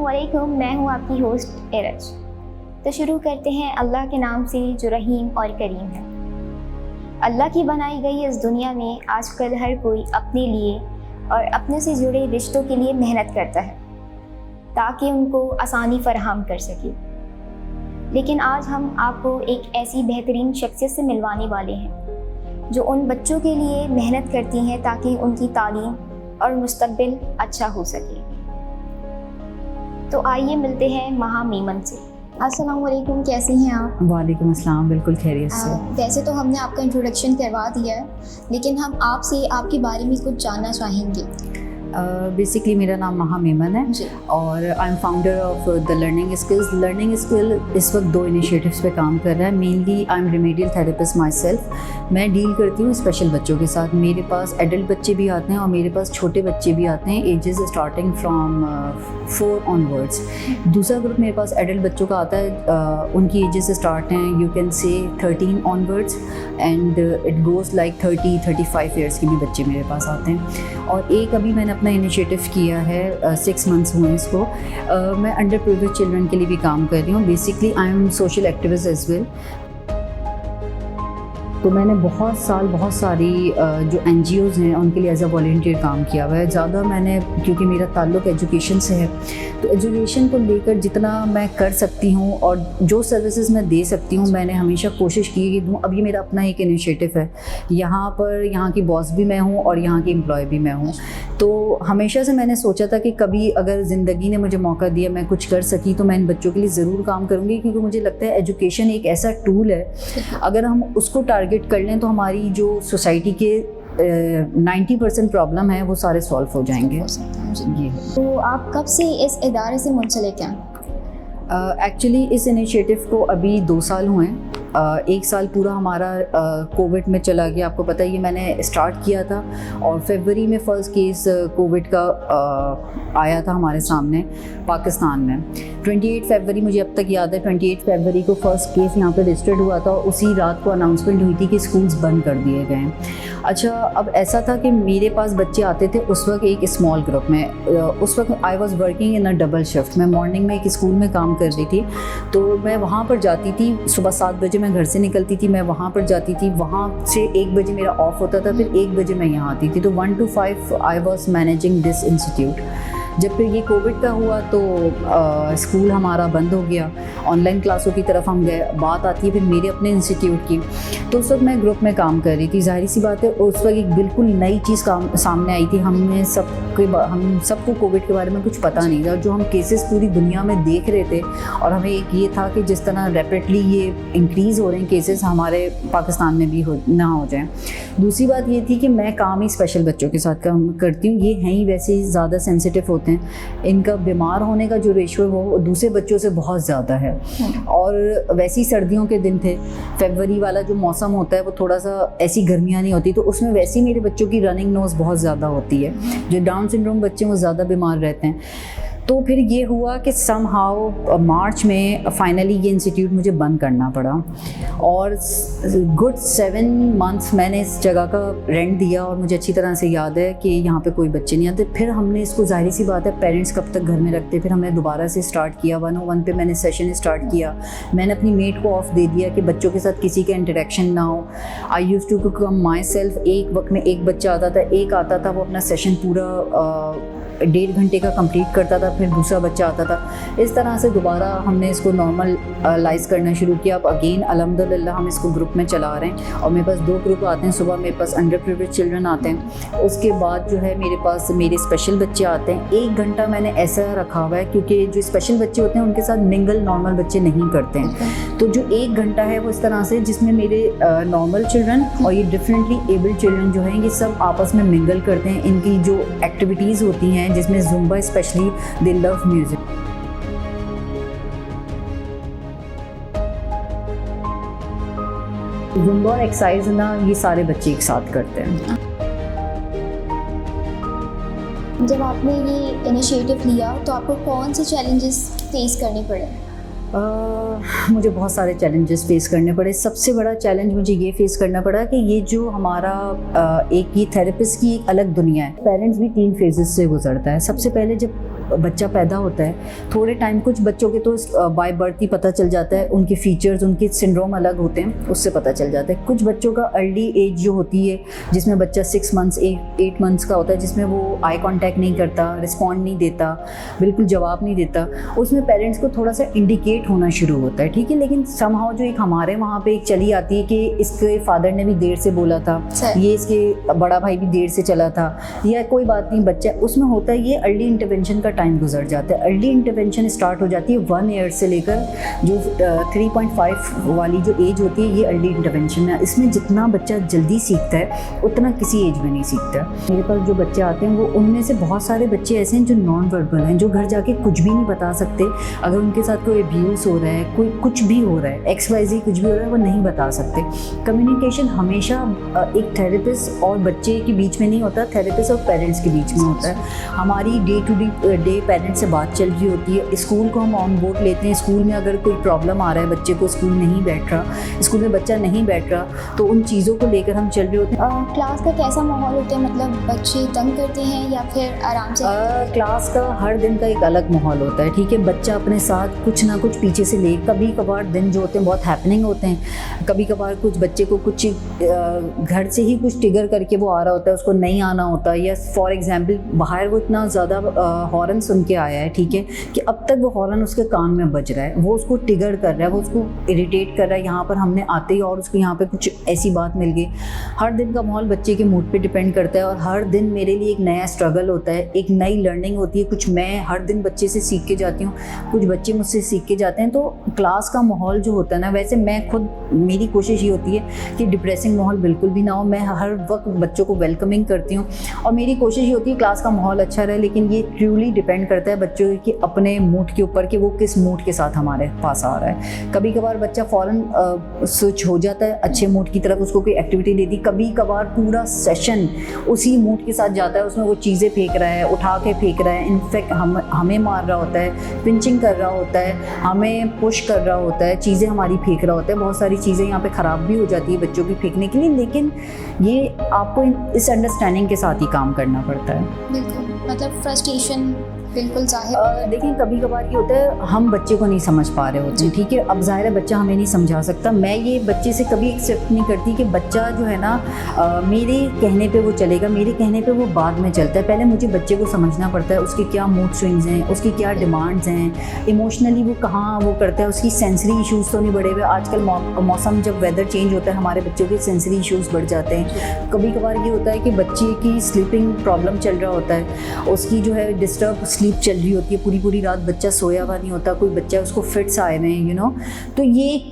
अस्सलामुअलैकुम, मैं हूँ आपकी होस्ट एरज। तो शुरू करते हैं अल्लाह के नाम से जो रहीम और करीम है। अल्लाह की बनाई गई इस दुनिया में आजकल हर कोई अपने लिए और अपने से जुड़े रिश्तों के लिए मेहनत करता है ताकि उनको आसानी फराहम कर सके। लेकिन आज हम आपको एक ऐसी बेहतरीन शख्सियत से मिलवाने वाले हैं जो उन बच्चों के लिए मेहनत करती हैं ताकि उनकी तालीम और मुस्तकबिल अच्छा हो सके। तो आइए मिलते हैं महा मीमन से। अस्सलाम वालेकुम, कैसी हैं आप? वालेकुम अस्सलाम, बिल्कुल खैरियत से। वैसे तो हमने आपका इंट्रोडक्शन करवा दिया है, लेकिन हम आपसे आपके बारे में कुछ जानना चाहेंगे। बेसिकली मेरा नाम महा मीमन है और I am founder of the learning skills. Learning skill इस वक्त 2 इनिशिएटिव्स पे काम कर रहा है। Mainly I am remedial therapist my self. मैं डील करती हूँ स्पेशल बच्चों के साथ। मेरे पास एडल्ट बच्चे भी आते हैं और मेरे पास छोटे बच्चे भी आते हैं, एजेस स्टार्टिंग फ्रॉम 4 ऑनवर्ड्स। दूसरा ग्रुप मेरे पास एडल्ट बच्चों का आता है, उनकी एजेस स्टार्ट हैं you can say 13 onwards and it goes like 30-35 years के भी बच्चे मेरे पास आते हैं। और एक अभी मैंने अपना इनिशिएटिव किया है, 6 मंथ्स हुए इसको। मैं अंडर प्रिविलेज चिल्ड्रन के लिए भी काम कर रही हूँ। Basically I am social activist as well. तो मैंने बहुत सारी जो NGOs हैं उनके लिए एज अ वॉलंटियर काम किया हुआ है। ज़्यादा मैंने, क्योंकि मेरा ताल्लुक़ एजुकेशन से है, तो एजुकेशन को लेकर जितना मैं कर सकती हूँ और जो सर्विसेज मैं दे सकती हूँ मैंने हमेशा कोशिश की कि दूँ। अब ये मेरा अपना एक इनिशिएटिव है, यहाँ की बॉस भी मैं हूँ और यहाँ की एम्प्लॉय भी मैं हूँ। तो हमेशा से मैंने सोचा था कि कभी अगर ज़िंदगी ने मुझे मौका दिया, मैं कुछ कर सकी, तो मैं इन बच्चों के लिए ज़रूर काम करूँगी, क्योंकि मुझे लगता है एजुकेशन एक ऐसा टूल है, अगर हम उसको टारगेट कर लें तो हमारी जो सोसाइटी के 90% प्रॉब्लम है वो सारे सॉल्व हो जाएंगे। ये तो आप कब से इस इदारे से मुंसलिक हैं? एक्चुअली इस इनिशिएटिव को अभी 2 साल हुए हैं। 1 साल पूरा हमारा कोविड में चला गया। आपको पता है ये मैंने स्टार्ट किया था और फरवरी में फर्स्ट केस कोविड का आया था हमारे सामने पाकिस्तान में। 28 फरवरी मुझे अब तक याद है, 28 फरवरी को फर्स्ट केस यहाँ पे रजिस्टर्ड हुआ था और उसी रात को अनाउंसमेंट हुई थी कि स्कूल्स बंद कर दिए गए हैं। अच्छा, अब ऐसा था कि मेरे पास बच्चे आते थे उस वक्त एक स्मॉल ग्रुप में। उस वक्त I was working in a double shift. मैं मॉर्निंग में एक स्कूल में काम कर रही थी, तो मैं वहाँ पर जाती थी। सुबह 7 बजे मैं घर से निकलती थी, मैं वहाँ पर जाती थी। वहाँ से 1 बजे मेरा ऑफ होता था, फिर 1 बजे मैं यहाँ आती थी। तो 1 to 5 I was managing this institute. जब फिर ये कोविड का हुआ तो स्कूल हमारा बंद हो गया, ऑनलाइन क्लासों की तरफ हम गए। बात आती है फिर मेरे अपने इंस्टीट्यूट की, तो उस वक्त मैं ग्रुप में काम कर रही थी। ज़ाहिर सी बात है उस वक्त एक बिल्कुल नई चीज़ सामने आई थी। हम सबको कोविड के बारे में कुछ पता नहीं था। जो हम केसेस पूरी दुनिया में देख रहे थे और हमें एक ये था कि जिस तरह रैपिडली ये इंक्रीज़ हो रहे हैं केसेस, हमारे पाकिस्तान में भी ना हो जाए। दूसरी बात ये थी कि मैं काम ही स्पेशल बच्चों के साथ काम करती हूँ। ये हैं ही वैसे ही ज़्यादा सेंसिटिव होते हैं, इनका बीमार होने का जो रेशो है वो दूसरे बच्चों से बहुत ज़्यादा है। और वैसी सर्दियों के दिन थे, फरवरी वाला जो मौसम होता है वो थोड़ा सा ऐसी गर्मियाँ नहीं होती, तो उसमें वैसे ही मेरे बच्चों की रनिंग नोज़ बहुत ज़्यादा होती है। जो डाउन सिंड्रोम बच्चे वो ज़्यादा बीमार रहते हैं। तो फिर ये हुआ कि समहाउ मार्च में फाइनली ये इंस्टीट्यूट मुझे बंद करना पड़ा और गुड 7 मंथ्स मैंने इस जगह का रेंट दिया और मुझे अच्छी तरह से याद है कि यहाँ पे कोई बच्चे नहीं आते। फिर हमने इसको, जाहिर सी बात है पेरेंट्स कब तक घर में रखते, फिर हमने दोबारा से स्टार्ट किया। 101 पे मैंने सेशन स्टार्ट किया। मैंने अपनी मेट को ऑफ दे दिया कि बच्चों के साथ किसी का इंटरेक्शन ना हो। I use to calm myself. एक वक्त में एक बच्चा आता था, एक आता था वो अपना सेशन पूरा 1.5 घंटे का कंप्लीट करता था, फिर दूसरा बच्चा आता था। इस तरह से दोबारा हमने इसको नॉर्मलाइज करना शुरू किया। अब अगेन अल्हम्दुलिल्लाह हम इसको ग्रुप में चला रहे हैं और मेरे पास 2 ग्रुप आते हैं। सुबह मेरे पास अंडर प्रिविलेज चिल्ड्रन आते हैं, उसके बाद जो है मेरे पास मेरे स्पेशल बच्चे आते हैं। 1 घंटा मैंने ऐसा रखा हुआ है क्योंकि जो स्पेशल बच्चे होते हैं उनके साथ मिंगल नॉर्मल बच्चे नहीं करते हैं। तो जो 1 घंटा है वो इस तरह से, जिसमें मेरे नॉर्मल चिल्ड्रन और ये डिफरेंटली एबल्ड चिल्ड्रन जो हैं ये सब आपस में मिंगल करते हैं। इनकी जो एक्टिविटीज़ होती हैं जिसमें जुम्बा स्पेशली, दे लव म्यूजिक। जुम्बा और एक्सरसाइज ना ये सारे बच्चे एक साथ करते हैं। जब आपने ये इनिशिएटिव लिया तो आपको कौन से चैलेंजेस फेस करने पड़े? मुझे बहुत सारे चैलेंजेस फेस करने पड़े। सबसे बड़ा चैलेंज मुझे ये फेस करना पड़ा कि ये जो हमारा एक ये थेरेपिस्ट की एक अलग दुनिया है। पेरेंट्स भी 3 फेजेस से गुजरता है। सबसे पहले जब बच्चा पैदा होता है, थोड़े टाइम कुछ बच्चों के तो बाय बर्थ ही पता चल जाता है, उनके फीचर्स, उनके सिंड्रोम अलग होते हैं, उससे पता चल जाता है। कुछ बच्चों का अर्ली एज जो होती है, जिसमें बच्चा 6 मंथ्स 8 मंथ्स का होता है, जिसमें वो आई कांटेक्ट नहीं करता, रिस्पॉन्ड नहीं देता, बिल्कुल जवाब नहीं देता, उसमें पेरेंट्स को थोड़ा सा इंडिकेट होना शुरू होता है, ठीक है। लेकिन समहाउ जो एक हमारे वहाँ पे एक चली आती है कि इसके फादर ने भी देर से बोला था, ये इसके बड़ा भाई भी देर से चला था, या कोई बात नहीं बच्चा, उसमें होता है ये अर्ली इंटरवेंशन का टाइम गुजर जाता है। अर्ली इंटरवेंशन स्टार्ट हो जाती है 1 ईयर से लेकर जो 3.5 वाली जो एज होती है, ये अर्ली इंटरवेंशन है। इसमें जितना बच्चा जल्दी सीखता है उतना किसी एज में नहीं सीखता है। मेरे पास जो बच्चे आते हैं वो उनमें से बहुत सारे बच्चे ऐसे हैं जो नॉन वर्बल हैं, जो घर जाके कुछ भी नहीं बता सकते। अगर उनके साथ कोई अब्यूज़ हो रहा है, कोई कुछ भी हो रहा है, XYZ कुछ भी हो रहा है, वो नहीं बता सकते। कम्युनिकेशन हमेशा एक थेरेपिस्ट और बच्चे के बीच में नहीं होता, थेरेपिस्ट और पेरेंट्स के बीच में होता है। हमारी डे टू डे पेरेंट्स से बात चल रही होती है। स्कूल को हम ऑन बोर्ड लेते हैं। स्कूल में अगर कोई प्रॉब्लम आ रहा है, बच्चे को स्कूल नहीं बैठ रहा, स्कूल में बच्चा नहीं बैठ रहा, तो उन चीज़ों को लेकर हम चल रहे होते हैं। क्लास का कैसा माहौल होता है, मतलब बच्चे तंग करते हैं या फिर आराम से? क्लास का हर दिन का एक अलग माहौल होता है, ठीक है। बच्चा अपने साथ कुछ ना कुछ पीछे से ले, कभी कभार दिन जो होते हैं बहुत हैपनिंग होते हैं, कभी कभार कुछ बच्चे को कुछ घर से ही कुछ ट्रिगर करके वो आ रहा होता है, उसको नहीं आना होता, या फॉर एग्जांपल बाहर वो इतना ज़्यादा हॉर्न सुन के आया है, ठीक है, कि अब तक वो हॉर्न उसके कान में बज रहा है, वो उसको ट्रिगर कर रहा है, वो उसको इरिटेट कर रहा है। यहाँ पर हमने आते ही और उसको यहाँ पे कुछ ऐसी बात मिल गई। हर दिन का माहौल बच्चे के मूड पे डिपेंड करता है, और हर दिन मेरे लिए एक नया स्ट्रगल होता है, एक नई लर्निंग होती है। कुछ मैं हर दिन बच्चे से सीख के जाती हूँ, कुछ बच्चे मुझसे सीख के जाते हैं। तो क्लास का माहौल जो होता है ना, वैसे मैं खुद, मेरी कोशिश ये होती है कि डिप्रेसिंग माहौल बिल्कुल भी ना हो। मैं हर वक्त बच्चों को वेलकमिंग करती हूँ, और मेरी कोशिश ये होती है क्लास का माहौल अच्छा रहे। लेकिन ये ट्रूली डिपेंड करता है बच्चों के अपने मूड के ऊपर कि वो किस मूड के साथ हमारे पास आ रहा है। कभी कभार बच्चा फ़ौरन स्विच हो जाता है अच्छे मूड की तरफ, उसको कोई एक्टिविटी दे दी, कभी कभार पूरा सेशन उसी मूड के साथ जाता है, उसमें वो चीज़ें फेंक रहा है, उठा के फेंक रहा है, इनफैक्ट हमें मार रहा होता है, पिंचिंग कर रहा होता है, हमें पुश कर रहा होता है, चीज़ें हमारी फेंक रहा होता है। बहुत सारी चीज़ें यहाँ पे ख़राब भी हो जाती है बच्चों की फेंकने के लिए, लेकिन ये आपको इस अंडरस्टैंडिंग के साथ ही काम करना पड़ता है। बिल्कुल, मतलब फ्रस्ट्रेशन बिल्कुल ज़ाहिर। देखिए कभी कभार ये होता है हम बच्चे को नहीं समझ पा रहे होते हैं, ठीक है। अब ज़ाहिर है बच्चा हमें नहीं समझा सकता। मैं ये बच्चे से कभी एक्सेप्ट नहीं करती कि बच्चा जो है ना मेरे कहने पे वो चलेगा, मेरे कहने पे वो बाद में चलता है। पहले मुझे बच्चे को समझना पड़ता है, उसके क्या मूड स्विंग्स हैं, उसकी क्या डिमांड्स हैं, इमोशनली वो कहाँ वो करता है, उसकी सेंसरी इश्यूज़ तो नहीं बढ़े हुए। आजकल मौसम जब वेदर चेंज होता है, हमारे बच्चों के सेंसरी इश्यूज़ बढ़ जाते हैं। कभी कभार ये होता है कि बच्चे की स्लीपिंग प्रॉब्लम चल रहा होता है, उसकी जो है डिस्टर्ब स्लीप चल रही होती है, पूरी रात बच्चा सोया हुआ नहीं होता, कोई बच्चा उसको फिट्स आए हुए हैं, यू नो। तो ये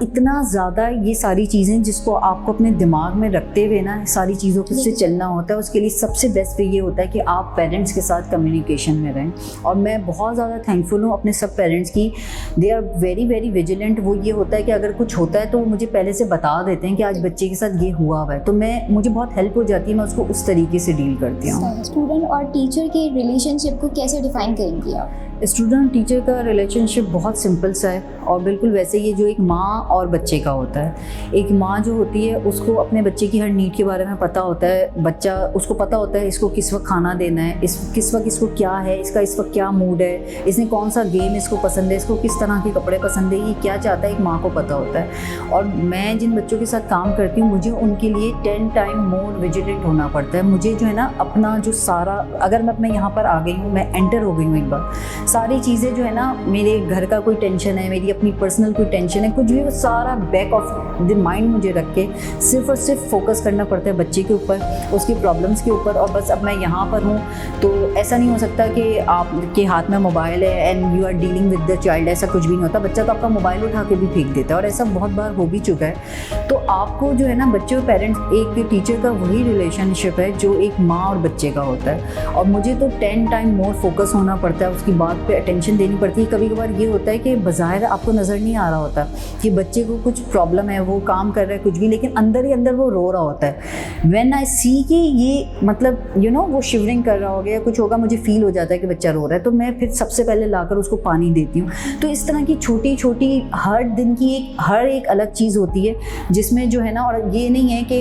इतना ज़्यादा ये सारी चीज़ें जिसको आपको अपने दिमाग में रखते हुए ना सारी चीज़ों से चलना होता है, उसके लिए सबसे बेस्ट वे ये होता है कि आप पेरेंट्स के साथ कम्युनिकेशन में रहें। और मैं बहुत ज़्यादा थैंकफुल हूँ अपने सब पेरेंट्स की, दे आर वेरी विजिलेंट। वो ये होता है कि अगर कुछ होता है तो वो मुझे पहले से बता देते हैं कि आज बच्चे के साथ ये हुआ है, तो मुझे बहुत हेल्प हो जाती है, मैं उसको उस तरीके से डील करती हूँ। स्टूडेंट और टीचर के रिलेशनशिप को कैसे डिफाइन करेंगी आप? स्टूडेंट टीचर का रिलेशनशिप बहुत सिंपल सा है, और बिल्कुल वैसे ही जो एक माँ और बच्चे का होता है। एक माँ जो होती है उसको अपने बच्चे की हर नीड के बारे में पता होता है, बच्चा उसको पता होता है इसको किस वक्त खाना देना है, किस वक्त इसको क्या है, इसका इस वक्त क्या मूड है, इसने कौन सा गेम इसको पसंद है, इसको किस तरह के कपड़े पसंद है, ये क्या चाहता है, एक माँ को पता होता है। और मैं जिन बच्चों के साथ काम करती हूँ, मुझे उनके लिए 10 टाइम मोर विजिलेंट होना पड़ता है। मुझे जो है ना अपना जो सारा, अगर मैं यहाँ पर आ गई हूँ, मैं एंटर हो गई हूँ एक बार, सारी चीज़ें जो है ना, मेरे घर का कोई टेंशन है, मेरी अपनी पर्सनल कोई टेंशन है, कुछ भी, वो सारा बैक ऑफ द माइंड मुझे रख के सिर्फ और सिर्फ फोकस करना पड़ता है बच्चे के ऊपर, उसकी प्रॉब्लम्स के ऊपर। और बस अब मैं यहाँ पर हूँ तो ऐसा नहीं हो सकता कि आपके हाथ में मोबाइल है and you are dealing with the child, ऐसा कुछ भी नहीं होता। बच्चा तो आपका मोबाइल उठा के भी फेंक देता है, और ऐसा बहुत बार हो भी चुका है। तो आपको जो है ना बच्चे और पेरेंट्स, एक टीचर का वही रिलेशनशिप है जो एक माँ और बच्चे का होता है, और मुझे तो 10 टाइम मोर फोकस होना पड़ता है, उसकी बात पे अटेंशन देनी पड़ती है। कभी कभार ये होता है कि बज़ाहिर आपको नज़र नहीं आ रहा होता कि बच्चे को कुछ प्रॉब्लम है, वो काम कर रहा है कुछ भी, लेकिन अंदर ही अंदर वो रो रहा होता है। व्हेन आई सी कि ये मतलब वो शिवरिंग कर रहा होगा या कुछ होगा, मुझे फील हो जाता है कि बच्चा रो रहा है, तो मैं फिर सबसे पहले लाकर उसको पानी देती हूँ। तो इस तरह की छोटी छोटी हर दिन की हर एक अलग चीज़ होती है जिसमें जो है ना, और ये नहीं है कि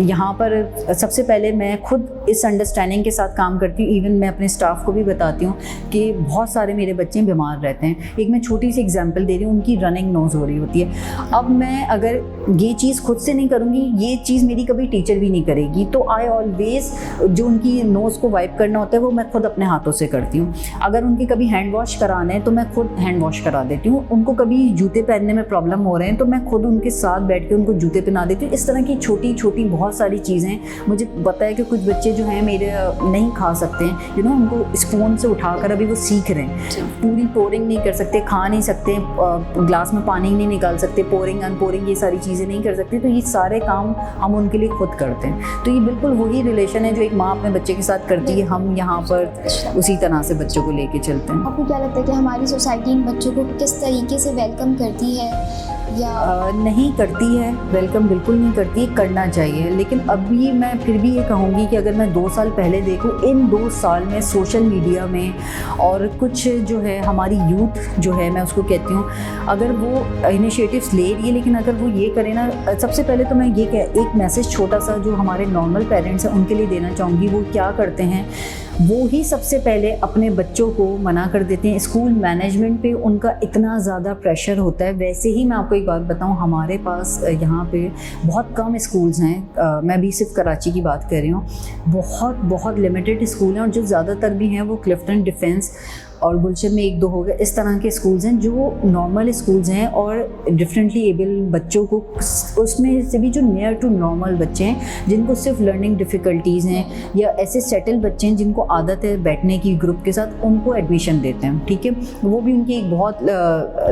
यहाँ पर सबसे पहले मैं खुद इस अंडरस्टैंडिंग के साथ काम करती हूँ। इवन मैं अपने स्टाफ को भी बताती हूँ कि बहुत सारे मेरे बच्चे बीमार रहते हैं। एक मैं छोटी सी एग्जांपल दे रही हूँ, उनकी रनिंग नोज़ हो रही होती है। अब मैं अगर ये चीज़ खुद से नहीं करूँगी, ये चीज़ मेरी कभी टीचर भी नहीं करेगी, तो आई ऑलवेज जो उनकी नोज़ को वाइप करना होता है वो मैं खुद अपने हाथों से करती हूँ। अगर उनके कभी हैंड वॉश कराना है तो मैं खुद हैंड वॉश करा देती हूँ। उनको कभी जूते पहनने में प्रॉब्लम हो रहे हैं तो मैं खुद उनके साथ बैठ के उनको जूते पहना देती हूँ। इस तरह की छोटी छोटी बहुत सारी चीज़ें। मुझे पता है कि कुछ बच्चे जो हैं मेरे नहीं खा सकते हैं, उनको स्पून से उठाकर अभी वो सीख रहे हैं। पूरी पोरिंग नहीं कर सकते, खा नहीं सकते, ग्लास में पानी नहीं निकाल सकते, पोरिंग अनपोरिंग ये सारी चीज़ें नहीं कर सकते, तो ये सारे काम हम उनके लिए खुद करते हैं। तो ये बिल्कुल वही रिलेशन है जो एक माँ अपने बच्चे के साथ करती है, हम यहाँ पर उसी तरह से बच्चों को लेके चलते हैं। आपको क्या लगता है कि हमारी सोसाइटी इन बच्चों को किस तरीके से वेलकम करती है या नहीं करती है? वेलकम बिल्कुल नहीं करती है, करना चाहिए। लेकिन अभी मैं फिर भी ये कहूँगी कि अगर मैं 2 साल पहले देखूँ, इन 2 साल में सोशल मीडिया में और कुछ जो है हमारी यूथ जो है, मैं उसको कहती हूँ, अगर वो इनिशिएटिव्स ले रही है, लेकिन अगर वो ये करे ना, सबसे पहले तो मैं ये एक मैसेज छोटा सा जो हमारे नॉर्मल पेरेंट्स हैं उनके लिए देना चाहूँगी। वो क्या करते हैं, वो ही सबसे पहले अपने बच्चों को मना कर देते हैं। स्कूल मैनेजमेंट पे उनका इतना ज़्यादा प्रेशर होता है। वैसे ही मैं आपको एक बात बताऊं, हमारे पास यहाँ पे बहुत कम स्कूल्स हैं। मैं भी सिर्फ कराची की बात कर रही हूँ। बहुत बहुत लिमिटेड स्कूल हैं, और जो ज़्यादातर भी हैं वो क्लिफ्टन डिफेंस और गुलशन में 1-2 हो गए, इस तरह के स्कूल्स हैं जो नॉर्मल स्कूल्स हैं। और डिफरेंटली एबल बच्चों को, उसमें से भी जो नियर टू नॉर्मल बच्चे हैं जिनको सिर्फ लर्निंग डिफ़िकल्टीज़ हैं, या ऐसे सेटल बच्चे हैं जिनको आदत है बैठने की ग्रुप के साथ, उनको एडमिशन देते हैं। ठीक है, वो भी उनकी एक बहुत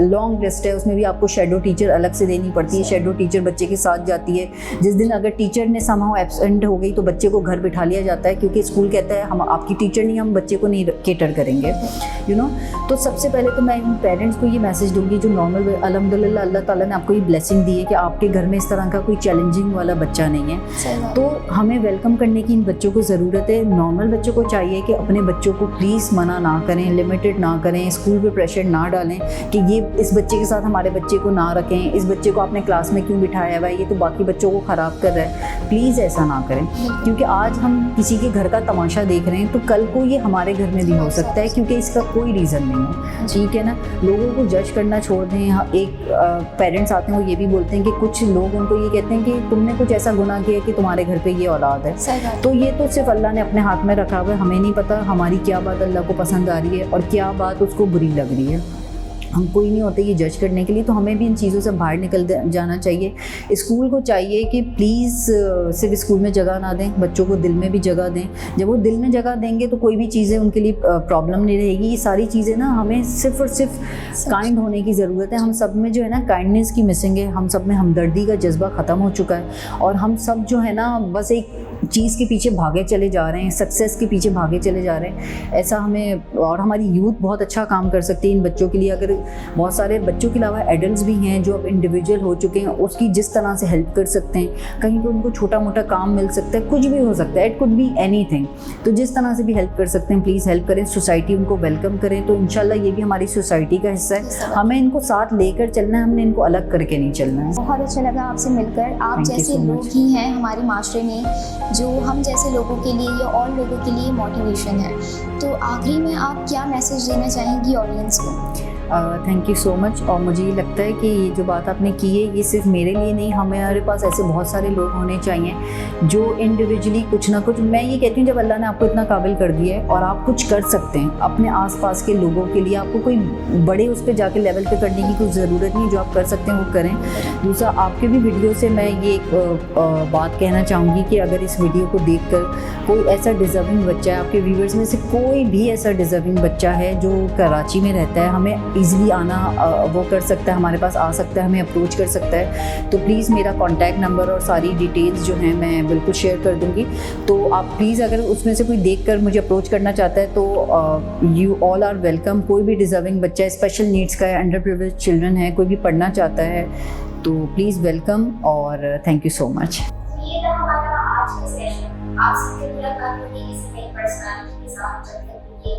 लॉन्ग लिस्ट है। उसमें भी आपको शेडो टीचर अलग से देनी पड़ती है। शेडो टीचर बच्चे के साथ जाती है। जिस दिन अगर टीचर ने समहाउ एब्सेंट हो गई तो बच्चे को घर बिठा लिया जाता है, क्योंकि स्कूल कहता है हम आपकी टीचर नहीं, हम बच्चे को नहीं केटर करेंगे। तो सबसे पहले तो मैं उन पेरेंट्स को ये मैसेज दूंगी जो नॉर्मल, अल्हम्दुलिल्लाह अल्लाह ताला ने आपको ये ब्लेसिंग दी है कि आपके घर में इस तरह का कोई चैलेंजिंग वाला बच्चा नहीं है, तो हमें वेलकम करने की इन बच्चों को ज़रूरत है। नॉर्मल बच्चों को चाहिए कि अपने बच्चों को प्लीज़ मना ना करें, लिमिटेड ना करें, स्कूल पे प्रेशर ना डालें कि ये इस बच्चे के साथ हमारे बच्चे को ना रखें, इस बच्चे को आपने क्लास में क्यों बिठाया हुआ है, ये तो बाकी बच्चों को ख़राब कर रहा है। प्लीज़ ऐसा ना करें, क्योंकि आज हम किसी के घर का तमाशा देख रहे हैं तो कल को ये हमारे घर में भी हो सकता है, क्योंकि इसका कोई रीज़न नहीं है। ठीक है ना, लोगों को जज करना छोड़ दें। एक पेरेंट्स आते हैं वो ये भी बोलते हैं कि कुछ लोग उनको ये कहते हैं कि तुमने कुछ ऐसा गुनाह किया कि तुम्हारे घर पे ये औलाद है। तो ये तो सिर्फ अल्लाह ने अपने हाथ में रखा हुआ है, हमें नहीं पता हमारी क्या बात अल्लाह को पसंद आ रही है और क्या बात उसको बुरी लग रही है। हम कोई नहीं होते ये जज करने के लिए, तो हमें भी इन चीज़ों से बाहर निकल जाना चाहिए। स्कूल को चाहिए कि प्लीज़ सिर्फ स्कूल में जगह ना दें, बच्चों को दिल में भी जगह दें। जब वो दिल में जगह देंगे तो कोई भी चीज़ें उनके लिए प्रॉब्लम नहीं रहेगी। ये सारी चीज़ें ना हमें सिर्फ और सिर्फ काइंड होने की ज़रूरत है। हम सब में जो है ना काइंडनेस की मिसिंग है, हम सब में हमदर्दी का जज्बा ख़त्म हो चुका है, और हम सब जो है ना बस एक चीज़ के पीछे भागे चले जा रहे हैं, सक्सेस के पीछे भागे चले जा रहे हैं। ऐसा हमें, और हमारी यूथ बहुत अच्छा काम कर सकती है इन बच्चों के लिए। अगर बहुत सारे बच्चों के अलावा एडल्ट्स भी हैं जो अब इंडिविजुअल हो चुके हैं, उसकी जिस तरह से हेल्प कर सकते हैं, कहीं पे उनको छोटा मोटा काम मिल सकता है, कुछ भी हो सकता है, इट कुड बी एनीथिंग। तो जिस तरह से भी हेल्प कर सकते हैं प्लीज़ हेल्प करें, सोसाइटी उनको वेलकम करें, तो इंशाल्लाह ये भी हमारी सोसाइटी का हिस्सा है। हमें इनको साथ लेकर चलना है, हमने इनको अलग करके नहीं चलना है। बहुत अच्छा लगा आपसे मिलकर। आप जैसे लोग ही हैं हमारे माशरे में जो हम जैसे लोगों के लिए या और लोगों के लिए मोटिवेशन है। तो आखिरी में आप क्या मैसेज देना चाहेंगी ऑडियंस को? Thank you so much. और मुझे ये लगता है कि ये जो बात आपने की है ये सिर्फ मेरे लिए नहीं, हमारे पास ऐसे बहुत सारे लोग होने चाहिए जो इंडिविजुअली कुछ ना कुछ, मैं ये कहती हूँ जब अल्लाह ने आपको इतना काबिल कर दिया है और आप कुछ कर सकते हैं अपने आसपास के लोगों के लिए, आपको कोई बड़े उस पर जाके लेवल पे करने की कोई ज़रूरत नहीं। जो आप कर सकते हैं वो करें। दूसरा, आपके भी वीडियो से मैं ये बात कहना चाहूँगी कि अगर इस वीडियो को देख कर कोई ऐसा डिज़र्विंग बच्चा है, आपके व्यूवर्स में से कोई भी ऐसा डिज़र्विंग बच्चा है जो कराची में रहता है, हमें ईज़िली आना वो कर सकता है, हमारे पास आ सकता है, हमें अप्रोच कर सकता है। तो प्लीज़ मेरा कॉन्टैक्ट नंबर और सारी डिटेल्स जो हैं मैं बिल्कुल शेयर कर दूँगी। तो आप प्लीज़ अगर उसमें से कोई देख कर मुझे अप्रोच करना चाहता है तो यू ऑल आर वेलकम। कोई भी डिज़र्विंग बच्चा है, स्पेशल नीड्स का है, अंडर प्रिविलेज चिल्ड्रन है, कोई भी पढ़ना चाहता है तो प्लीज़ वेलकम और थैंक यू सो मच। ये था हमारा आज का सेशन। आपसे फिर मुलाकात होगी किसी नई पर्सनालिटी के साथ। जब तक ये